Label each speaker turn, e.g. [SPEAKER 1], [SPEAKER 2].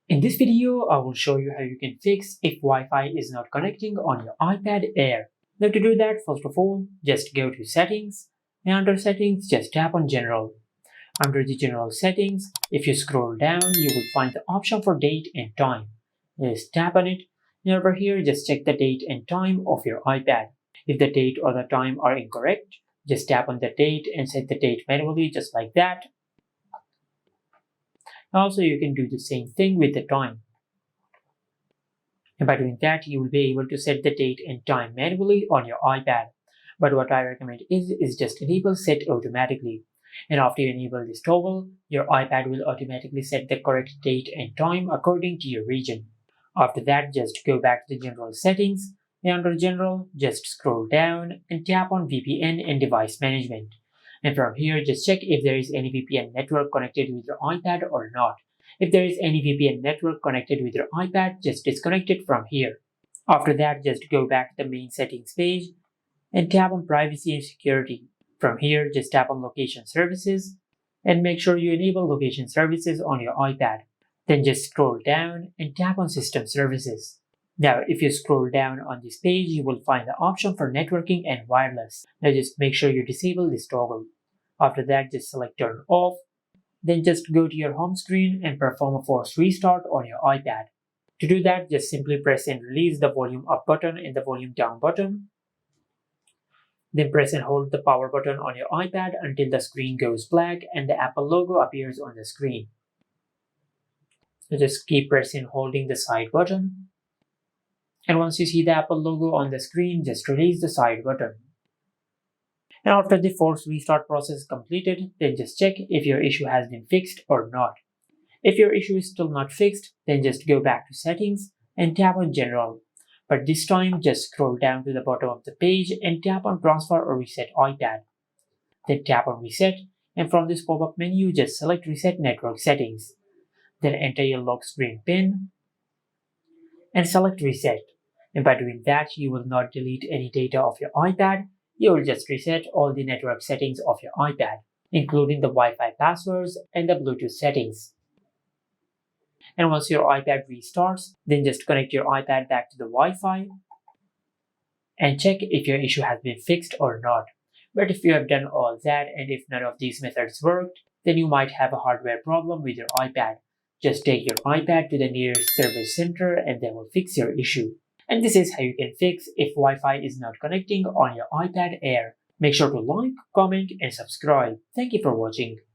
[SPEAKER 1] In this video, I will show you how you can fix if Wi-Fi is not connecting on your iPad Air. Now to do that, first of all, just go to Settings, and under Settings, just tap on General. Under the General Settings, if you scroll down, you will find the option for Date and Time. Just tap on it, and over here, just check the date and time of your iPad. If the date or the time are incorrect, just tap on the date and set the date manually just like that. Also, you can do the same thing with the time. And by doing that, you will be able to set the date and time manually on your iPad. But what I recommend is just enable set automatically. And after you enable this toggle, your iPad will automatically set the correct date and time according to your region. After that, just go back to the general settings, and under general, just scroll down and tap on VPN and device management. And from here, just check if there is any VPN network connected with your iPad or not. If there is any VPN network connected with your iPad, just disconnect it from here. After that, just go back to the main settings page and tap on privacy and security. From here, just tap on location services and make sure you enable location services on your iPad. Then just scroll down and tap on system services. Now, if you scroll down on this page, you will find the option for networking and wireless. Now just make sure you disable this toggle. After that, just select turn off. Then just go to your home screen and perform a force restart on your iPad. To do that, just simply press and release the volume up button and the volume down button. Then press and hold the power button on your iPad until the screen goes black and the Apple logo appears on the screen. So just keep pressing and holding the side button. And once you see the Apple logo on the screen, just release the side button. And after the force restart process is completed, then just check if your issue has been fixed or not. If your issue is still not fixed, then just go back to settings and tap on general. But this time, just scroll down to the bottom of the page and tap on transfer or reset iPad. Then tap on reset, and from this pop-up menu, just select reset network settings. Then enter your lock screen PIN and select reset. And by doing that, you will not delete any data of your iPad. You will just reset all the network settings of your iPad, including the Wi-Fi passwords and the Bluetooth settings. And once your iPad restarts, then just connect your iPad back to the Wi-Fi and check if your issue has been fixed or not. But if you have done all that and if none of these methods worked, then you might have a hardware problem with your iPad. Just take your iPad to the nearest service center and they will fix your issue. And this is how you can fix if Wi-Fi is not connecting on your iPad Air. Make sure to like, comment, and subscribe. Thank you for watching.